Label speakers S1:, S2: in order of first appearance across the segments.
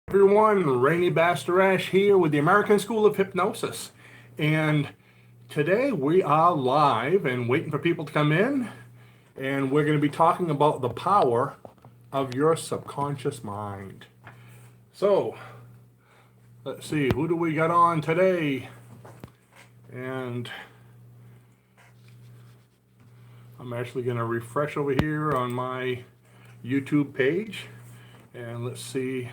S1: Everyone, Rene Bastarache here with the American School of Hypnosis. And today we are live and waiting for people to come in. And we're going to be talking about the power of your subconscious mind. So, let's see, who do we got on today? And I'm actually going to refresh over here on my YouTube page. And let's see.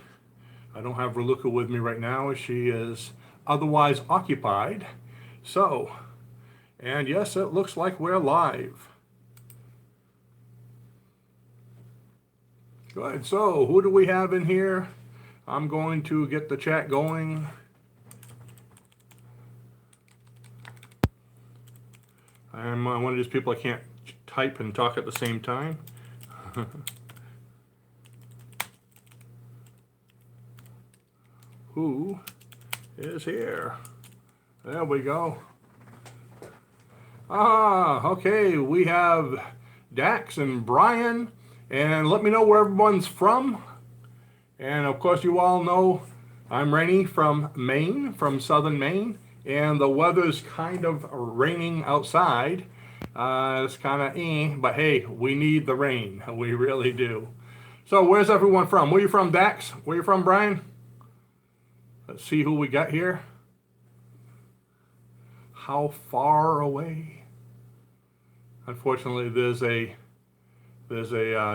S1: I don't have Raluca with me right now. She is otherwise occupied. So, and yes, it looks like we're live. Good. So, who do we have in here? I'm going to get the chat going. I'm one of these people I can't type and talk at the same time. Who is here? There we go. Okay, we have Dax and Brian, and let me know where everyone's from. And of course, you all know I'm Rene from Maine, from southern Maine, and the weather's kind of raining outside. It's kind of but hey, we need the rain. We really do. So where's everyone from? Where you from, Dax? Where you from, Brian? Let's see who we got here. How far away? Unfortunately, there's a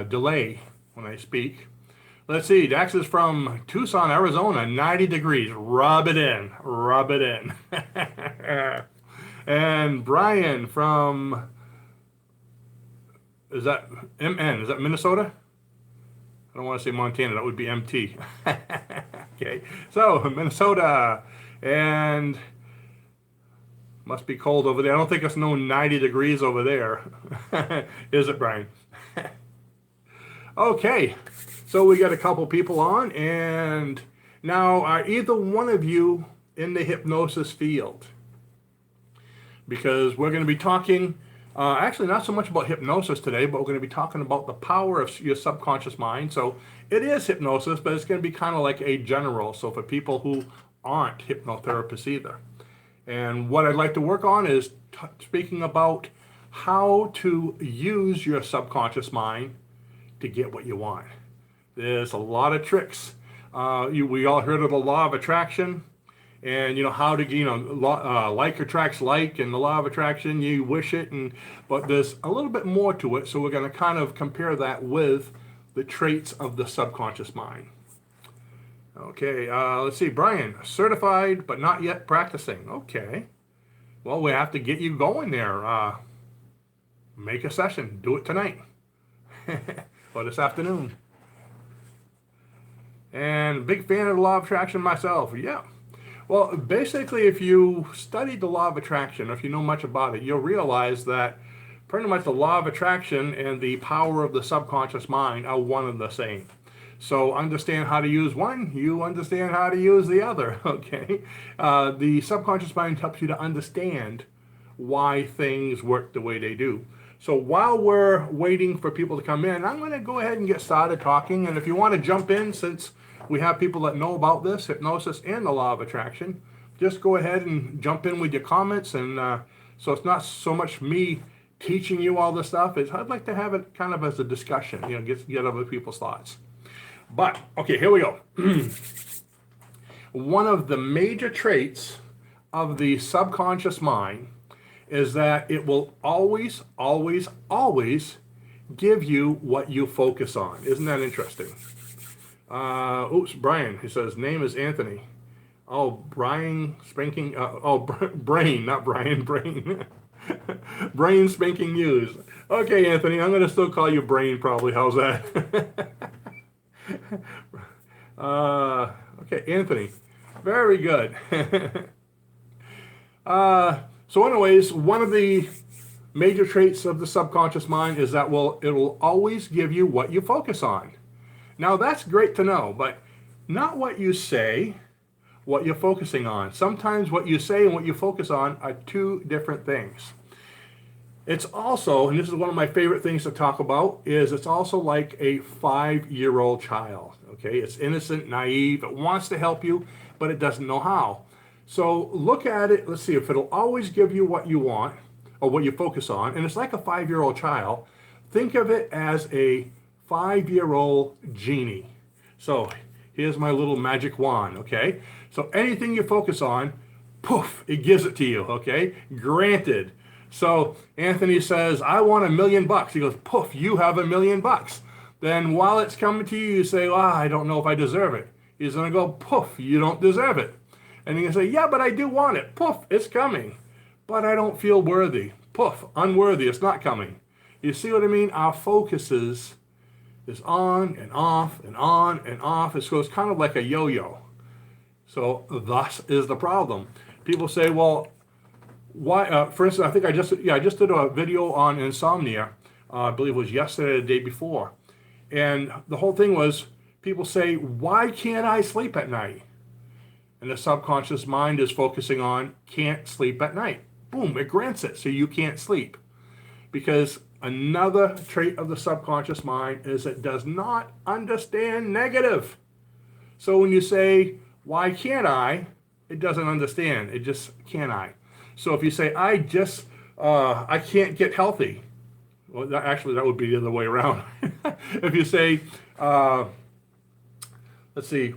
S1: delay when I speak. Let's see. Dax is from Tucson, Arizona, 90 degrees. Rub it in. Rub it in. And Brian from, is that MN? Is that Minnesota? I don't want to say Montana. That would be MT. Okay, so Minnesota, and must be cold over there. I don't think it's no 90 degrees over there. Is it, Brian? Okay, so we got a couple people on, and now are either one of you in the hypnosis field? Because we're going to be talking, actually not so much about hypnosis today, but we're going to be talking about the power of your subconscious mind. So it is hypnosis, but it's going to be kind of like a general. So for people who aren't hypnotherapists either. And what I'd like to work on is speaking about how to use your subconscious mind to get what you want. There's a lot of tricks. We all heard of the law of attraction. And how to like attracts like, and the law of attraction, you wish it, but there's a little bit more to it. So we're going to kind of compare that with the traits of the subconscious mind. Okay, let's see, Brian, certified but not yet practicing. Okay, well, we have to get you going there. Make a session, do it tonight or this afternoon. And big fan of the law of attraction myself. Yeah. Well, basically, if you studied the law of attraction, if you know much about it, you'll realize that pretty much the law of attraction and the power of the subconscious mind are one and the same. So understand how to use one, you understand how to use the other, okay? The subconscious mind helps you to understand why things work the way they do. So while we're waiting for people to come in, I'm going to go ahead and get started talking. And if you want to jump in, since we have people that know about this, hypnosis and the law of attraction, just go ahead and jump in with your comments. And so it's not so much me teaching you all this stuff. I'd like to have it kind of as a discussion, get other people's thoughts. But, okay, here we go. One of the major traits of the subconscious mind is that it will always, always, always give you what you focus on. Isn't that interesting? Brian, he says, name is Anthony. Oh, Brian Spanking, Brain, not Brian, Brain. Brain Spanking News. Okay, Anthony, I'm going to still call you Brain probably. How's that? Okay, Anthony. Very good. So anyways, one of the major traits of the subconscious mind is that it will always give you what you focus on. Now that's great to know, but not what you say, what you're focusing on. Sometimes what you say and what you focus on are two different things. It's also, and this is one of my favorite things to talk about, is it's also like a 5-year-old child. Okay, it's innocent, naive, it wants to help you, but it doesn't know how. So look at it, let's see, if it'll always give you what you want, or what you focus on, and it's like a 5-year-old child, think of it as a 5-year-old genie. So here's my little magic wand, okay? So anything you focus on, poof, it gives it to you, okay? Granted. So Anthony says, I want $1 million. He goes, poof, you have $1 million. Then while it's coming to you, you say, well, I don't know if I deserve it. He's going to go, poof, you don't deserve it. And you're going to say, yeah, but I do want it. Poof, it's coming. But I don't feel worthy. Poof, unworthy, it's not coming. You see what I mean? Our focus is on and off and on and off. It goes kind of like a yo-yo. So thus is the problem. People say, well, why? For instance, I think I just did a video on insomnia. I believe it was yesterday or the day before. And the whole thing was, people say, why can't I sleep at night? And the subconscious mind is focusing on can't sleep at night. Boom, it grants it, so you can't sleep. Because another trait of the subconscious mind is it does not understand negative. So when you say, why can't I? It doesn't understand. It just, can I? So if you say, I can't get healthy. Well, that would be the other way around. If you say, let's see,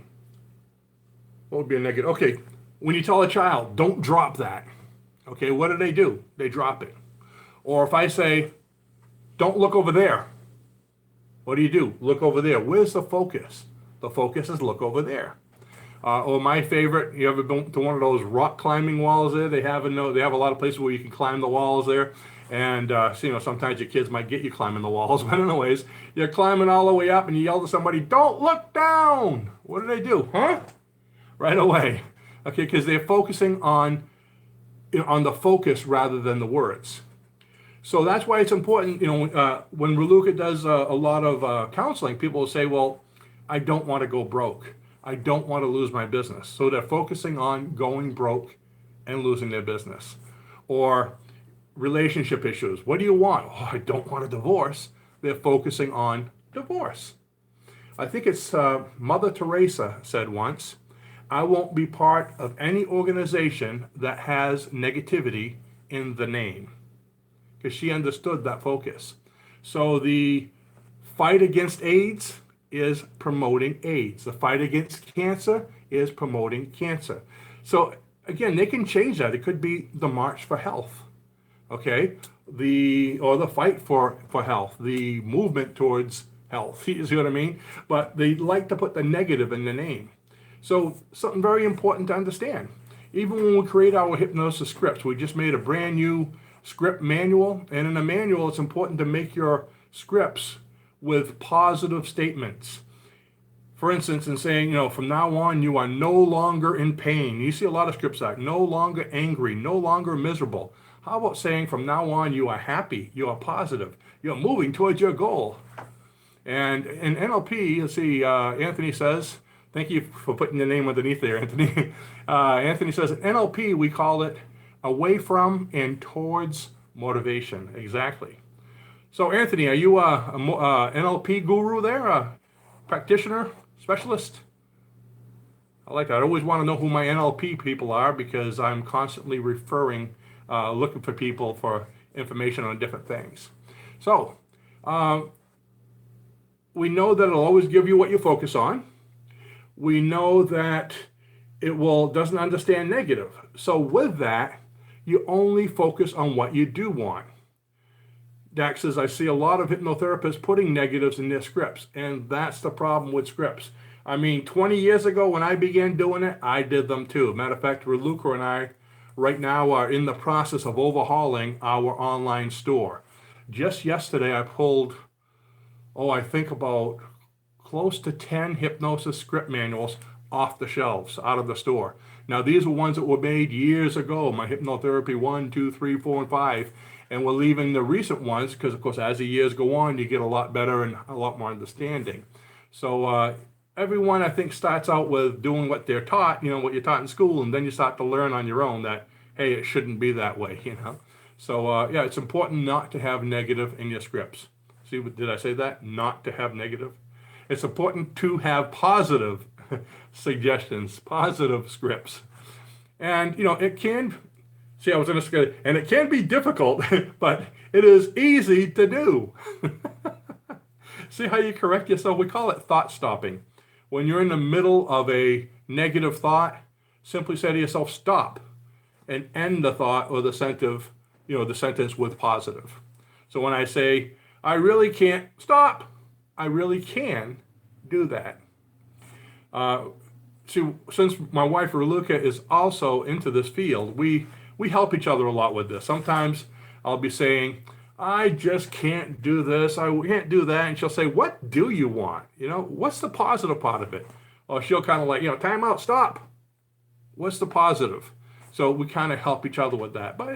S1: what would be a negative? Okay, when you tell a child, don't drop that. Okay, what do? They drop it. Or if I say, don't look over there. What do? Look over there. Where's the focus? The focus is look over there. Or my favorite, you ever been to one of those rock climbing walls there? They have a lot of places where you can climb the walls there. And so, sometimes your kids might get you climbing the walls. But anyways, you're climbing all the way up and you yell to somebody, don't look down. What do? Huh? Right away. Okay, because they're focusing on the focus rather than the words. So that's why it's important, when Raluca does a lot of counseling, people will say, well, I don't want to go broke. I don't want to lose my business. So they're focusing on going broke and losing their business. Or relationship issues. What do you want? Oh, I don't want a divorce. They're focusing on divorce. I think it's Mother Teresa said once, I won't be part of any organization that has negativity in the name. Because she understood that focus. So the fight against AIDS is promoting AIDS. The fight against cancer is promoting cancer. So again, they can change that. It could be the March for Health, okay? Or the fight for health, the movement towards health. You see what I mean? But they like to put the negative in the name. So something very important to understand. Even when we create our hypnosis scripts, we just made a brand new script manual. And in a manual, it's important to make your scripts with positive statements. For instance, in saying, from now on, you are no longer in pain. You see a lot of scripts like, no longer angry, no longer miserable. How about saying, from now on, you are happy, you are positive, you're moving towards your goal. And in NLP, let's see, Anthony says, thank you for putting the name underneath there, Anthony. Anthony says, in NLP, we call it away from and towards motivation. Exactly. So, Anthony, are you a NLP guru there, a practitioner, specialist? I like that. I always want to know who my NLP people are because I'm constantly looking for people for information on different things. So, we know that it'll always give you what you focus on. We know that it doesn't understand negative. So with that, you only focus on what you do want. Dax says, I see a lot of hypnotherapists putting negatives in their scripts, and that's the problem with scripts. I mean, 20 years ago when I began doing it, I did them too. Matter of fact, Raluca and I right now are in the process of overhauling our online store. Just yesterday, I pulled, I think about close to 10 hypnosis script manuals off the shelves, out of the store. Now, these were ones that were made years ago, my hypnotherapy 1, 2, 3, 4, and 5. And we're leaving the recent ones because, of course, as the years go on, you get a lot better and a lot more understanding. So everyone, I think, starts out with doing what they're taught, what you're taught in school, and then you start to learn on your own that, hey, it shouldn't be that way, So yeah, it's important not to have negative in your scripts. See, did I say that? Not to have negative. It's important to have positive suggestions, positive scripts. And, it can, see, I was going to say, and it can be difficult, but it is easy to do. See how you correct yourself? We call it thought stopping. When you're in the middle of a negative thought, simply say to yourself, stop, and end the thought or the sentence with positive. So when I say, I really can't stop, I really can do that. See, since my wife Raluca is also into this field, we help each other a lot with this. Sometimes I'll be saying, I just can't do this, I can't do that, and she'll say, what do you want? What's the positive part of it? Or she'll kind of like, time out, stop. What's the positive? So we kind of help each other with that. But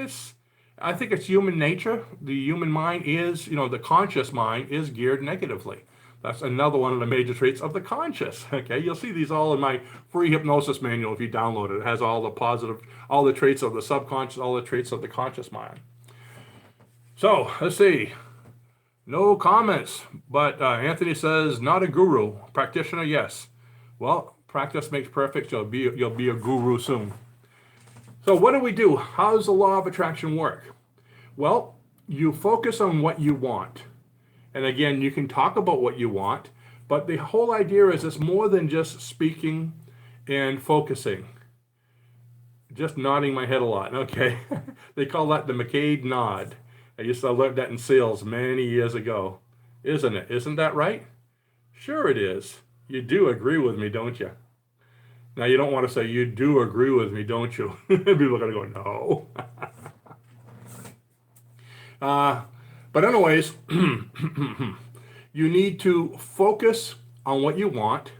S1: I think it's human nature. The human mind is, the conscious mind is geared negatively. That's another one of the major traits of the conscious. Okay, you'll see these all in my free hypnosis manual if you download it. It has all the positive, all the traits of the subconscious, all the traits of the conscious mind. So let's see. No comments, but Anthony says not a guru, practitioner, yes. Well, practice makes perfect. You'll be a guru soon. So what do we do? How does the law of attraction work? Well, you focus on what you want. And again, you can talk about what you want, but the whole idea is it's more than just speaking and focusing. Just nodding my head a lot, okay? They call that the McCade nod. I used to learn that in sales many years ago. Isn't it? Isn't that right? Sure it is. You do agree with me, don't you? Now, you don't want to say, you do agree with me, don't you? People are going to go, no. But anyways, you need to focus on what you want,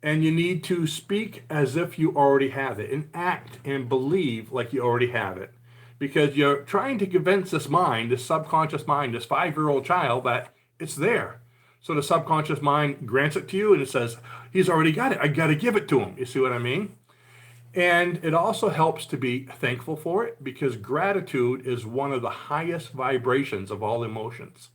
S1: and you need to speak as if you already have it, and act and believe like you already have it. Because you're trying to convince this mind, this subconscious mind, this 5-year-old child, that it's there. So the subconscious mind grants it to you, and it says, he's already got it. I got to give it to him. You see what I mean? And it also helps to be thankful for it, because gratitude is one of the highest vibrations of all emotions.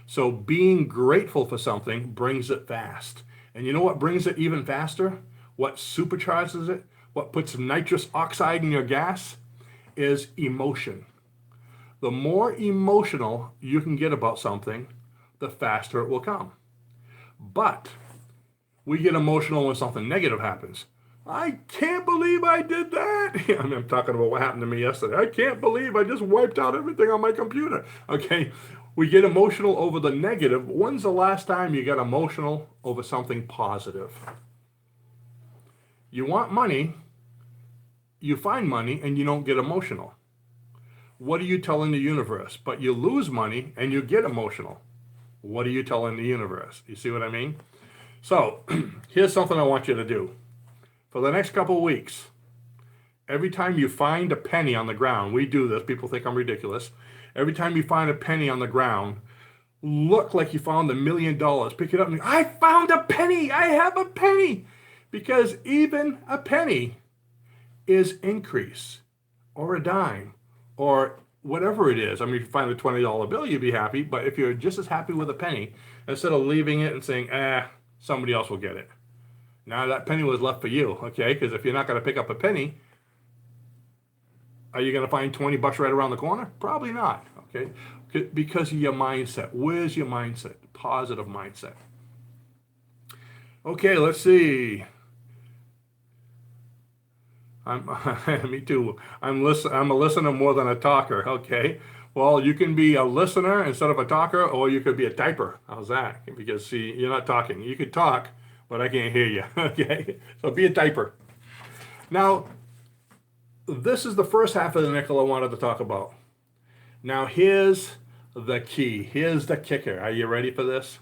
S1: So being grateful for something brings it fast. And you know what brings it even faster? What supercharges it? What puts nitrous oxide in your gas? Is emotion. The more emotional you can get about something, the faster it will come. But we get emotional when something negative happens. I can't believe I did that. I'm talking about what happened to me yesterday. I can't believe I just wiped out everything on my computer. Okay, we get emotional over the negative. When's the last time you got emotional over something positive? You want money, you find money, and you don't get emotional. What are you telling the universe? But you lose money and you get emotional. What are you telling the universe? You see what I mean? So here's something I want you to do. For the next couple of weeks, every time you find a penny on the ground, we do this, people think I'm ridiculous. Every time you find a penny on the ground, look like you found $1 million. Pick it up and I found a penny. I have a penny. Because even a penny is increase, or a dime, or whatever it is. I mean, if you find a $20 bill, you'd be happy. But if you're just as happy with a penny, instead of leaving it and saying, somebody else will get it. Now that penny was left for you, okay? Because if you're not going to pick up a penny, are you going to find 20 bucks right around the corner? Probably not, okay? Because of your mindset. Where's your mindset? Positive mindset. Okay, let's see. Me too. I'm a listener more than a talker. Okay. Well, you can be a listener instead of a talker, or you could be a typer. How's that? Because see, you're not talking. You could talk, but I can't hear you. Okay. So be a typer. Now, this is the first half of the nickel I wanted to talk about. Now, here's the key. Here's the kicker. Are you ready for this?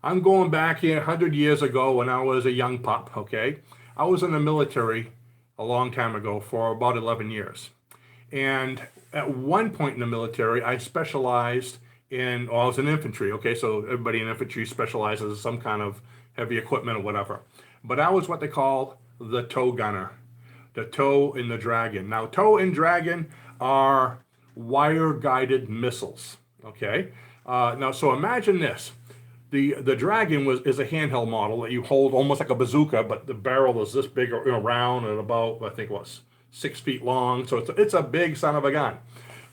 S1: I'm going back here 100 years ago when I was a young pup. Okay. I was in the military a long time ago for about 11 years. And at one point in the military, I specialized in, I was in infantry, okay? So everybody in infantry specializes in some kind of heavy equipment or whatever. But I was what they call the tow gunner, the tow and the dragon. Now, tow and dragon are wire-guided missiles. Okay, now so imagine this: the Dragon is a handheld model that you hold almost like a bazooka, but the barrel is this big, round, and about, I think, what, 6 feet long. So it's a big son of a gun,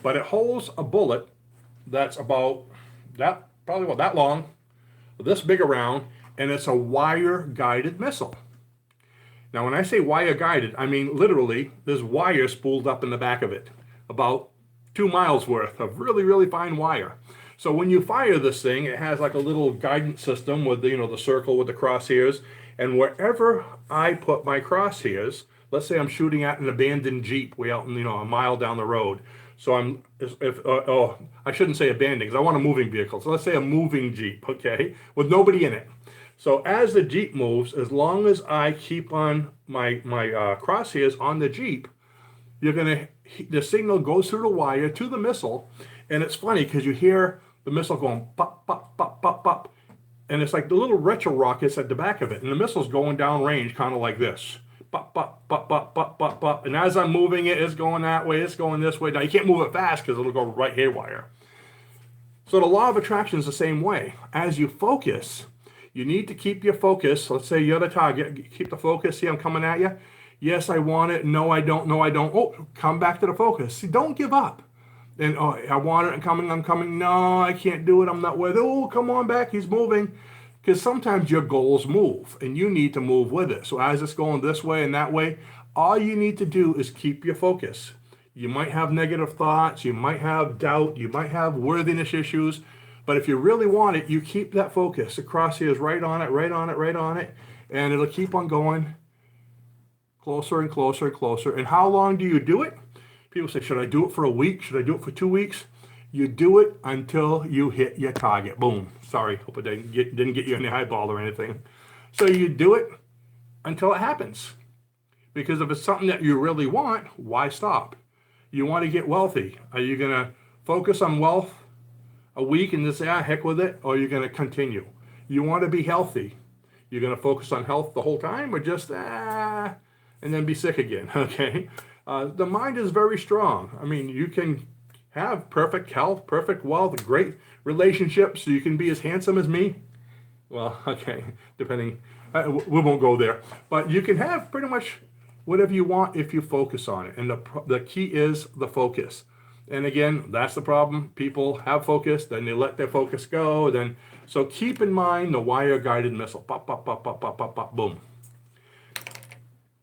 S1: but it holds a bullet that's about that, probably about that long, this big around, and it's a wire-guided missile. Now, when I say wire-guided, I mean literally there's wire spooled up in the back of it, about 2 miles worth of really, really fine wire. So when you fire this thing, it has like a little guidance system with the circle with the crosshairs, and wherever I put my crosshairs, let's say I'm shooting at an abandoned Jeep way out in, a mile down the road. So I shouldn't say abandoned because I want a moving vehicle. So let's say a moving Jeep, okay, with nobody in it. So as the Jeep moves, as long as I keep on my crosshairs on the Jeep, the signal goes through the wire to the missile, and it's funny because you hear the missile going pop, pop, pop, pop, pop, and it's like the little retro rockets at the back of it, and the missile's going down range kind of like this. Pop, pop, pop, pop, pop, pop, pop. And as I'm moving it, it's going that way, it's going this way. Now, you can't move it fast because it'll go right haywire. So the law of attraction is the same way. As you focus, you need to keep your focus. Let's say you're the target. Keep the focus. See, I'm coming at you. Yes, I want it. No, I don't. No, I don't. Oh, come back to the focus. See, don't give up. And I want it. I'm coming. No, I can't do it. I'm not with it. Oh, come on back. He's moving. Because sometimes your goals move and you need to move with it. So as it's going this way and that way, all you need to do is keep your focus. You might have negative thoughts, you might have doubt, you might have worthiness issues, but if you really want it, you keep that focus. The crosshairs right on it, right on it, right on it, and it'll keep on going closer and closer and closer. And how long do you do it? People say, should I do it for a week? Should I do it for 2 weeks? You do it until you hit your target. Boom. Sorry, hope it didn't get you in the eyeball or anything. So you do it until it happens. Because if it's something that you really want, why stop? You want to get wealthy. Are you going to focus on wealth a week and just say, heck with it? Or are you going to continue? You want to be healthy. You're going to focus on health the whole time, or just, and then be sick again, okay? The mind is very strong. I mean, you can have perfect health, perfect wealth, great relationships, so you can be as handsome as me. Well, okay, depending, we won't go there. But you can have pretty much whatever you want if you focus on it. And the key is the focus. And again, that's the problem. People have focus, then they let their focus go. So keep in mind the wire-guided missile. Pop, pop, pop, pop, pop, pop, pop, boom.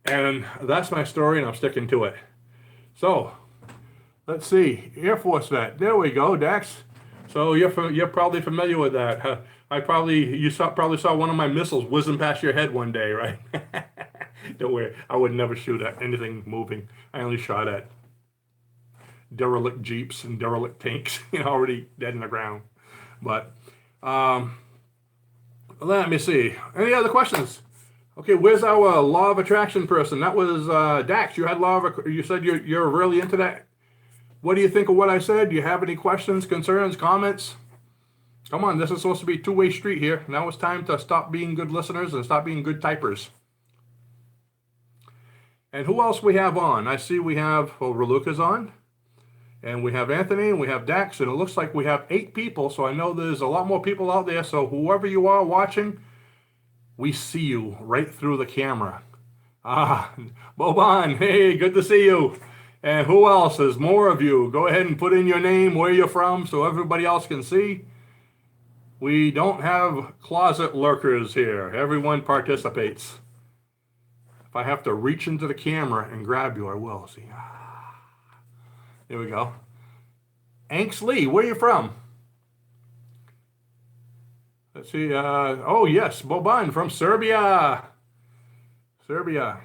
S1: And that's my story, and I'm sticking to it. So, let's see, Air Force vet. There we go, Dax. So you're probably familiar with that. You probably saw one of my missiles whizzing past your head one day, right? Don't worry, I would never shoot at anything moving. I only shot at derelict Jeeps and derelict tanks, already dead in the ground. But let me see. Any other questions? Okay, where's our law of attraction person? That was Dax. You said you're really into that. What do you think of what I said? Do you have any questions, concerns, comments? Come on, this is supposed to be a two-way street here. Now it's time to stop being good listeners and stop being good typers. And who else we have on? I see we have Raluca's on. And we have Anthony, and we have Dax, and it looks like we have 8 people. So I know there's a lot more people out there. So whoever you are watching, we see you right through the camera. Boban, hey, good to see you. And who else? There's more of you. Go ahead and put in your name, where you're from, so everybody else can see. We don't have closet lurkers here. Everyone participates. If I have to reach into the camera and grab you, I will. See. Here we go. Anks Lee, where are you from? Let's see. Oh, yes, Boban from Serbia. Serbia.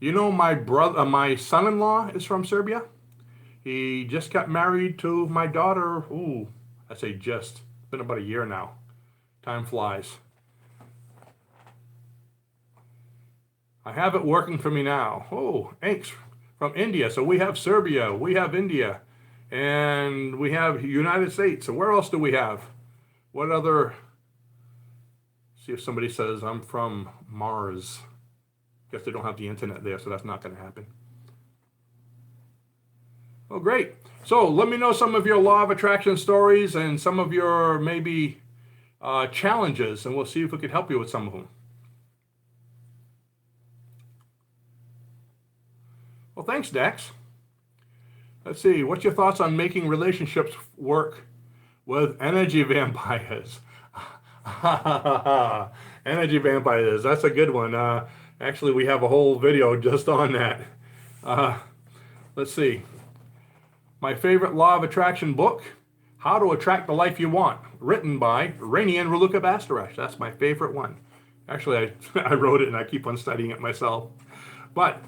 S1: You know, my son-in-law is from Serbia. He just got married to my daughter. Ooh, I say just. It's been about a year now. Time flies. I have it working for me now. Oh, Anks from India. So we have Serbia, we have India, and we have United States. So where else do we have? What other? See if somebody says I'm from Mars. Guess they don't have the internet there, so that's not going to happen. Well, great. So let me know some of your law of attraction stories and some of your maybe challenges, and we'll see if we can help you with some of them. Well, thanks, Dex. Let's see. What's your thoughts on making relationships work with energy vampires? Energy vampires. That's a good one. Actually, we have a whole video just on that. Let's see. My favorite law of attraction book, How to Attract the Life You Want, written by Rene and Bastarache. That's my favorite one. Actually, I wrote it and I keep on studying it myself. But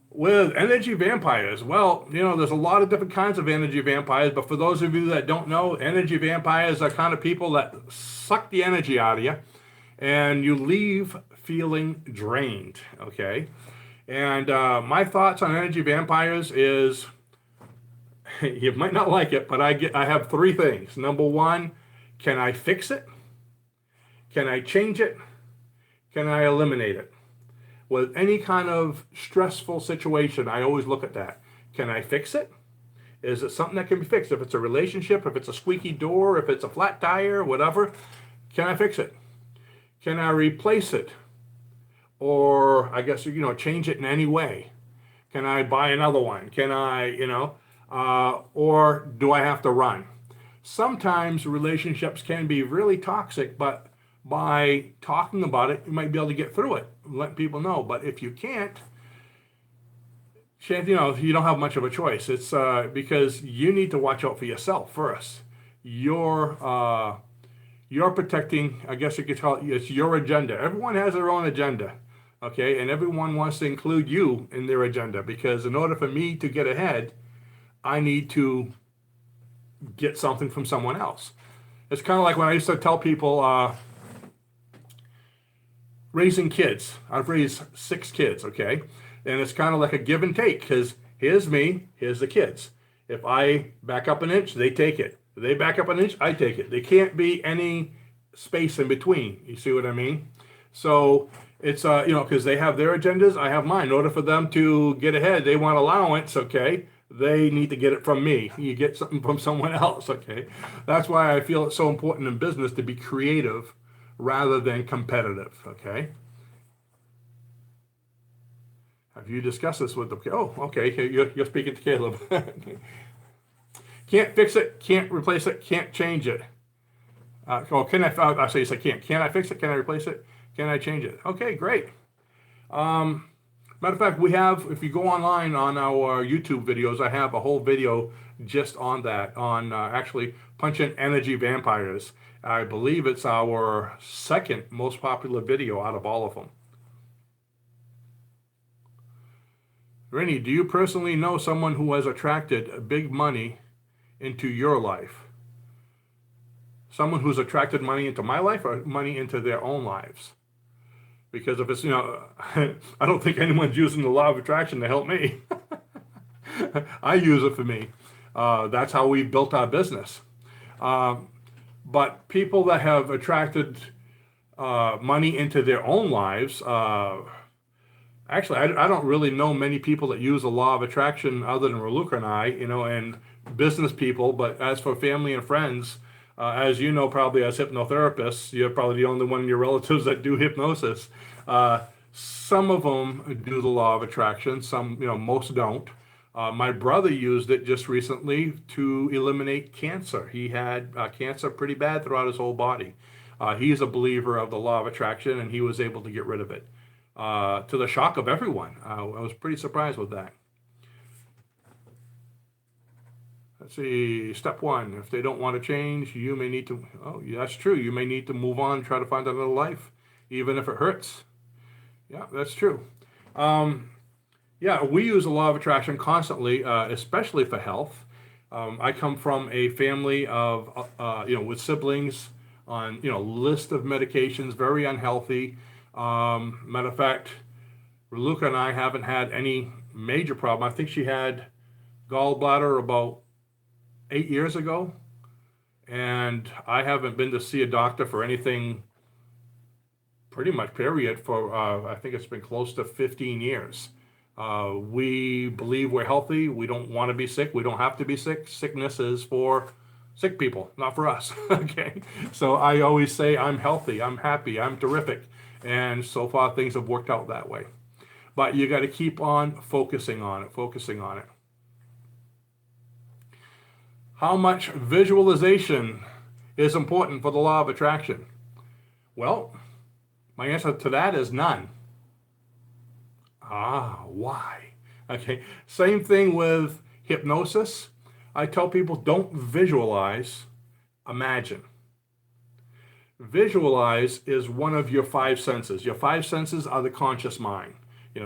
S1: with energy vampires, well, there's a lot of different kinds of energy vampires, but for those of you that don't know, energy vampires are kind of people that suck the energy out of you and you leave feeling drained, okay? And my thoughts on energy vampires is, you might not like it, but I have three things. Number one, can I fix it? Can I change it? Can I eliminate it? With any kind of stressful situation, I always look at that. Can I fix it? Is it something that can be fixed? If it's a relationship, if it's a squeaky door, if it's a flat tire, whatever, can I fix it? Can I replace it? Or I guess, change it in any way? Can I buy another one? Can I, or do I have to run? Sometimes relationships can be really toxic, but by talking about it, you might be able to get through it, let people know. But if you can't, you don't have much of a choice. It's because you need to watch out for yourself first. You're protecting, I guess you could call it, it's your agenda. Everyone has their own agenda, okay? And everyone wants to include you in their agenda, because in order for me to get ahead, I need to get something from someone else. It's kind of like when I used to tell people, raising kids. I've raised 6 kids, okay? And it's kind of like a give and take, because here's me, here's the kids. If I back up an inch, they take it. If they back up an inch, I take it. There can't be any space in between. You see what I mean? So it's, because they have their agendas, I have mine. In order for them to get ahead, they want allowance, okay? They need to get it from me. You get something from someone else, okay? That's why I feel it's so important in business to be creative rather than competitive, okay? Have you discussed this with them? Oh, okay, you're speaking to Caleb. Can't fix it, can't replace it, can't change it. Can I say I can't. Can I fix it? Can I replace it? Can I change it? Okay, great. Matter of fact, we have, if you go online on our YouTube videos, I have a whole video just on that, on actually punch in energy vampires. I believe it's our second most popular video out of all of them. Rennie, do you personally know someone who has attracted big money into your life? Someone who's attracted money into my life or money into their own lives? Because if it's, I don't think anyone's using the law of attraction to help me. I use it for me. That's how we built our business. But people that have attracted money into their own lives, actually, I don't really know many people that use the law of attraction other than Raluca and I, and business people. But as for family and friends, as you know, probably as hypnotherapists, you're probably the only one in your relatives that do hypnosis. Some of them do the law of attraction. Some, most don't. My brother used it just recently to eliminate cancer. He had cancer pretty bad throughout his whole body. He's a believer of the law of attraction, and he was able to get rid of it. To the shock of everyone. I was pretty surprised with that. Let's see, step 1, if they don't want to change, you may need to, yeah, that's true, you may need to move on, try to find another life, even if it hurts. Yeah, that's true. Yeah, we use the law of attraction constantly, especially for health. I come from a family of, with siblings on, list of medications, very unhealthy. Matter of fact, Raluca and I haven't had any major problem. I think she had gallbladder about 8 years ago, and I haven't been to see a doctor for anything pretty much period for I think it's been close to 15 years. We believe we're healthy. We don't want to be sick. We don't have to be sick. Sickness is for sick people, not for us. Okay. So I always say I'm healthy, I'm happy, I'm terrific. And so far things have worked out that way. But you got to keep on focusing on it, focusing on it. How much visualization is important for the law of attraction? Well, my answer to that is none. Why? Okay, same thing with hypnosis. I tell people don't visualize, imagine. Visualize is one of your five senses. Your five senses are the conscious mind.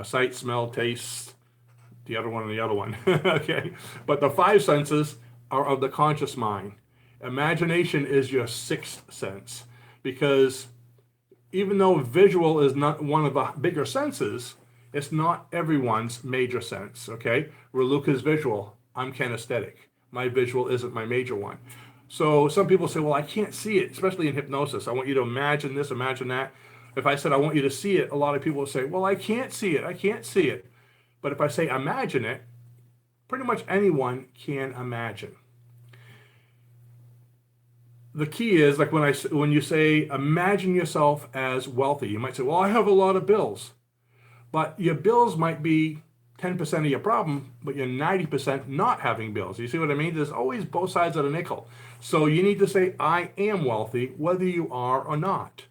S1: Sight, smell, taste, the other one and the other one. Okay, but the five senses are of the conscious mind. Imagination is your sixth sense, because even though visual is not one of the bigger senses, it's not everyone's major sense, okay? Raluca's visual, I'm kinesthetic. My visual isn't my major one. So some people say, well, I can't see it, especially in hypnosis. I want you to imagine this, imagine that. If I said I want you to see it, a lot of people will say, well, I can't see it, I can't see it. But if I say imagine it, pretty much anyone can imagine. The key is, like when you say imagine yourself as wealthy, you might say, well, I have a lot of bills. But your bills might be 10% of your problem, but you're 90% not having bills. You see what I mean? There's always both sides of the nickel. So you need to say, I am wealthy, whether you are or not.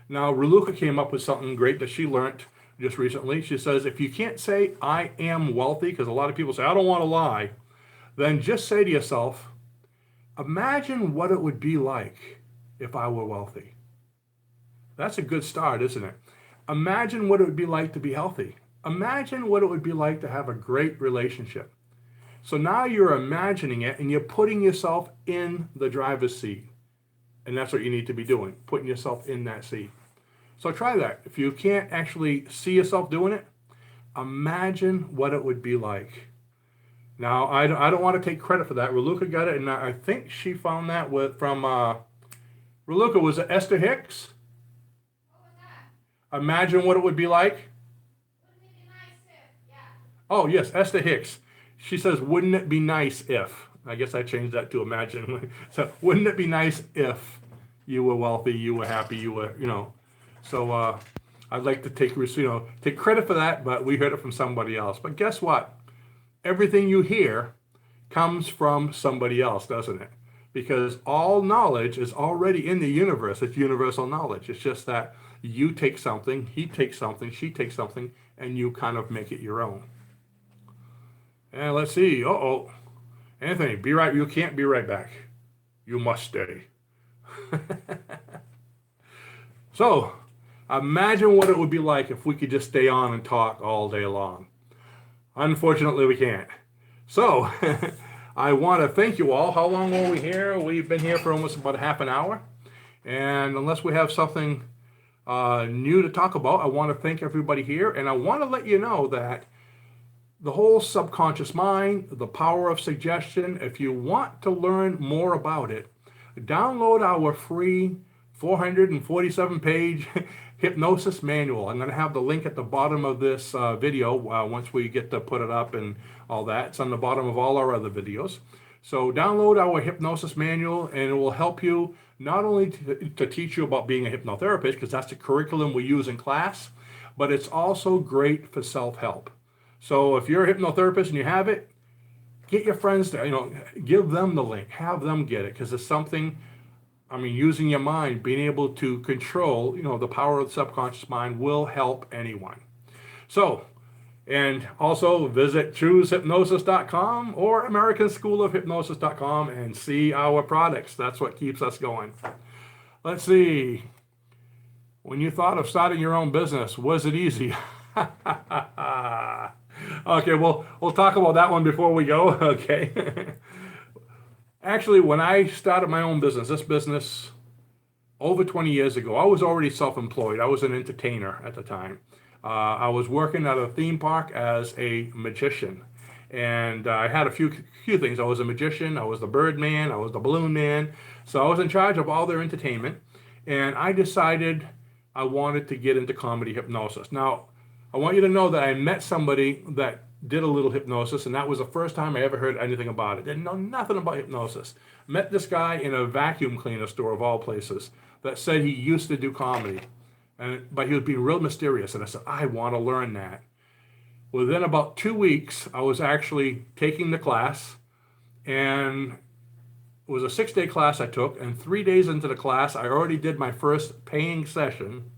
S1: Now, Raluca came up with something great that she learned just recently. She says, if you can't say, I am wealthy, because a lot of people say, I don't want to lie, then just say to yourself, imagine what it would be like if I were wealthy. That's a good start, isn't it? Imagine what it would be like to be healthy. Imagine what it would be like to have a great relationship. So now you're imagining it and you're putting yourself in the driver's seat. And that's what you need to be doing, putting yourself in that seat. So try that. If you can't actually see yourself doing it, imagine what it would be like. Now, I don't want to take credit for that. Raluca got it, and I think she found that from Raluca, was it Esther Hicks? Imagine what it would be like.
S2: Wouldn't it be nice if? Yeah.
S1: Oh, yes, Esther Hicks. She says, wouldn't it be nice if? I guess I changed that to imagine. So, wouldn't it be nice if you were wealthy, you were happy, you were, So, I'd like to take credit for that, but we heard it from somebody else. But guess what? Everything you hear comes from somebody else, doesn't it? Because all knowledge is already in the universe. It's universal knowledge. It's just that you take something, he takes something, she takes something, and you kind of make it your own. And let's see. Anthony, you can't be right back. You must stay. So, imagine what it would be like if we could just stay on and talk all day long. Unfortunately, we can't. So, I want to thank you all. How long were we here? We've been here for almost about a half an hour. And unless we have something new to talk about, I want to thank everybody here. And I want to let you know that the whole subconscious mind, the power of suggestion, if you want to learn more about it, download our free 447-page hypnosis manual. I'm going to have the link at the bottom of this video once we get to put it up and all that. It's on the bottom of all our other videos. So download our hypnosis manual, and it will help you not only to teach you about being a hypnotherapist, because that's the curriculum we use in class, but it's also great for self-help. So if you're a hypnotherapist and you have it, get your friends to, give them the link, have them get it, because it's something, using your mind, being able to control, the power of the subconscious mind will help anyone. So, and also visit choosehypnosis.com or American School of Hypnosis.com and see our products. That's what keeps us going. Let's see. When you thought of starting your own business, was it easy? Okay, we'll talk about that one before we go. Okay. Actually, when I started my own business, this business over 20 years ago, I was already self-employed. I was an entertainer at the time. I was working at a theme park as a magician. And I had a few things. I was a magician, I was the bird man, I was the balloon man. So I was in charge of all their entertainment. And I decided I wanted to get into comedy hypnosis. Now, I want you to know that I met somebody that did a little hypnosis, and that was the first time I ever heard anything about it. Didn't know nothing about hypnosis. Met this guy in a vacuum cleaner store of all places that said he used to do comedy, but he was being real mysterious. And I said, I want to learn that. Within about 2 weeks, I was actually taking the class, and it was a 6-day class I took, and 3 days into the class, I already did my first paying session.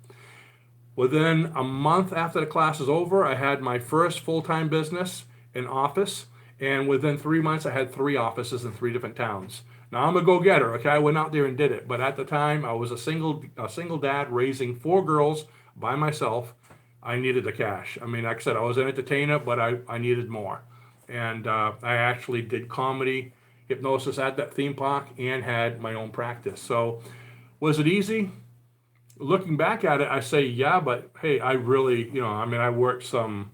S1: Within a month after the class is over, I had my first full-time business, an office, and within 3 months, I had 3 offices in 3 different towns. Now, I'm a go-getter, okay? I went out there and did it, but at the time, I was a single dad raising 4 girls by myself. I needed the cash. I mean, like I said, I was an entertainer, but I needed more. And I actually did comedy, hypnosis at that theme park, and had my own practice. So was it easy? Looking back at it, I say, yeah, but hey, I really, I worked some,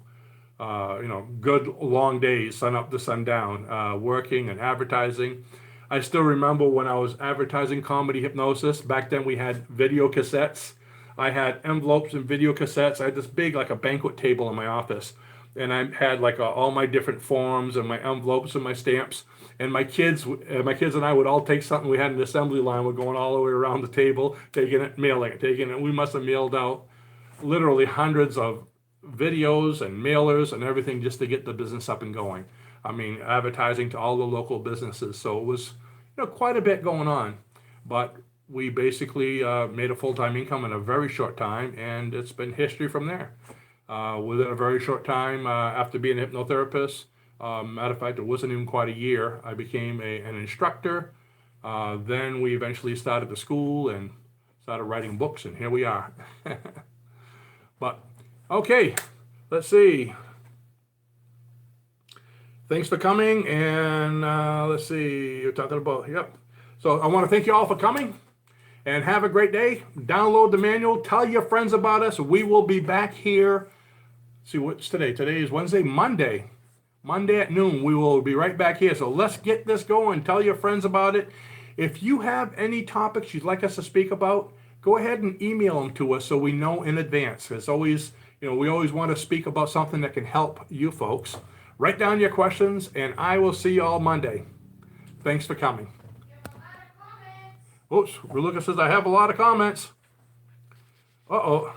S1: good long days, sun up to sundown, working and advertising. I still remember when I was advertising comedy hypnosis. Back then we had video cassettes. I had envelopes and video cassettes. I had this big, like a banquet table in my office. And I had like all my different forms and my envelopes and my stamps. And my kids and I would all take something. We had an assembly line. We're going all the way around the table, taking it, mailing it, taking it. We must have mailed out literally hundreds of videos and mailers and everything just to get the business up and going. I mean, advertising to all the local businesses. So it was, quite a bit going on. But we basically made a full-time income in a very short time, and it's been history from there. Within a very short time, after being a hypnotherapist, matter of fact, it wasn't even quite a year, I became an instructor. Then we eventually started the school and started writing books, and here we are. But, okay, let's see. Thanks for coming, and let's see, you're talking about, yep. So I want to thank you all for coming, and have a great day. Download the manual, tell your friends about us. We will be back here. See, what's today? Today is Wednesday, Monday at noon. We will be right back here. So let's get this going. Tell your friends about it. If you have any topics you'd like us to speak about, go ahead and email them to us so we know in advance. It's always, we always want to speak about something that can help you folks. Write down your questions, and I will see you all Monday. Thanks for coming. Oops, Reluca says I have a lot of comments. Uh-oh.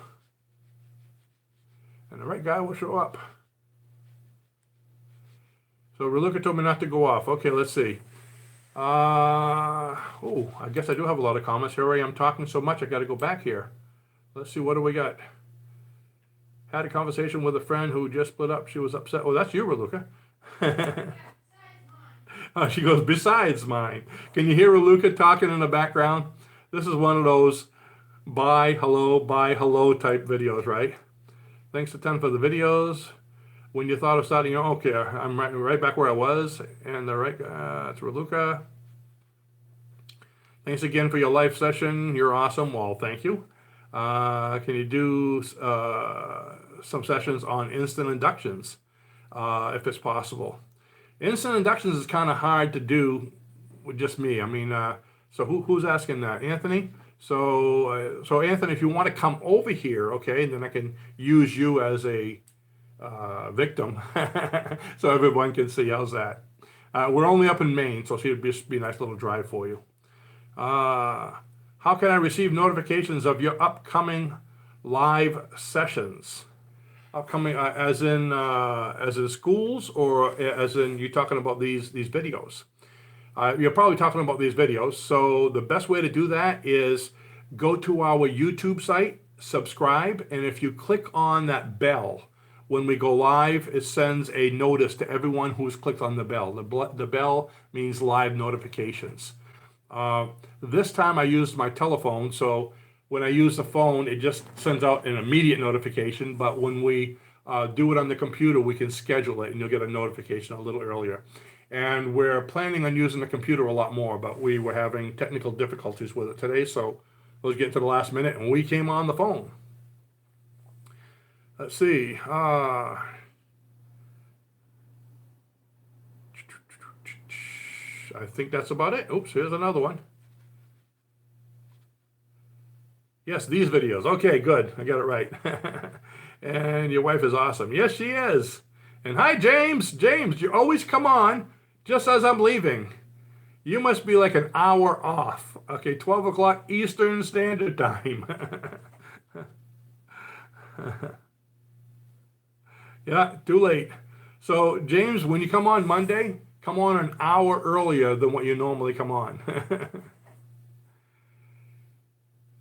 S1: And the right guy will show up. So Reluca told me not to go off. Okay, let's see. I guess I do have a lot of comments. Here I am talking so much, I got to go back here. Let's see, what do we got? Had a conversation with a friend who just split up. She was upset. Oh, that's you, Reluca. She goes, besides mine. Can you hear Reluca talking in the background? This is one of those bye, hello type videos, right? Thanks a ton for the videos. When you thought of starting, okay, I'm right back where I was. And the right, it's Reluca. Thanks again for your live session. You're awesome. Well, thank you. Can you do some sessions on instant inductions, if it's possible? Instant inductions is kind of hard to do with just me. I mean, so who's asking that? Anthony? So Anthony, if you want to come over here, okay, then I can use you as a victim so everyone can see. How's that? We're only up in Maine, so it'd just be a nice little drive for you. How can I receive notifications of your upcoming live sessions? Upcoming, as in schools, or as in you talking about these videos? You're probably talking about these videos. So the best way to do that is go to our YouTube site, subscribe, and if you click on that bell, when we go live, it sends a notice to everyone who's clicked on the bell. The bell means live notifications. This time I used my telephone, so when I use the phone, it just sends out an immediate notification, but when we do it on the computer, we can schedule it, and you'll get a notification a little earlier. And we're planning on using the computer a lot more, but we were having technical difficulties with it today, so I was getting to the last minute, and we came on the phone. Let's see. I think that's about it. Oops, here's another one. Yes, these videos. Okay, good. I got it right. And your wife is awesome. Yes, she is. And hi, James. James, you always come on just as I'm leaving. You must be like an hour off. Okay, 12 o'clock Eastern Standard Time. Yeah, too late. So, James, when you come on Monday, come on an hour earlier than what you normally come on.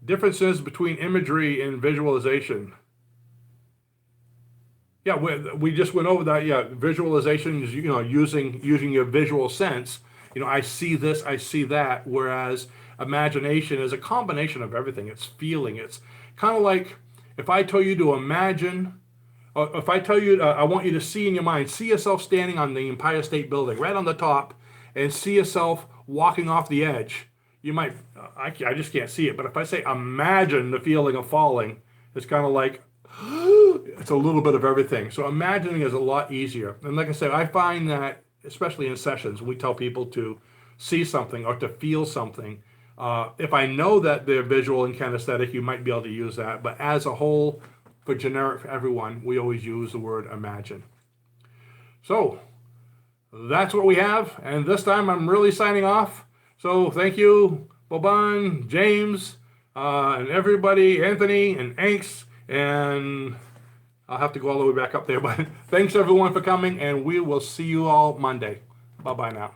S1: Differences between imagery and visualization. Yeah, we just went over that. Yeah, visualization is, using your visual sense. I see this, I see that. Whereas imagination is a combination of everything. It's feeling. It's kind of like if I tell you to imagine, or if I tell you, I want you to see in your mind, see yourself standing on the Empire State Building, right on the top, and see yourself walking off the edge. You might, I just can't see it. But if I say imagine the feeling of falling, it's kind of like, it's a little bit of everything. So imagining is a lot easier. And like I said, I find that, especially in sessions, we tell people to see something or to feel something. If I know that they're visual and kinesthetic, you might be able to use that. But as a whole, for generic for everyone, we always use the word imagine. So that's what we have. And this time I'm really signing off. So thank you, Boban, James, and everybody, Anthony and Anks, and I'll have to go all the way back up there. But thanks everyone for coming, and we will see you all Monday. Bye-bye now.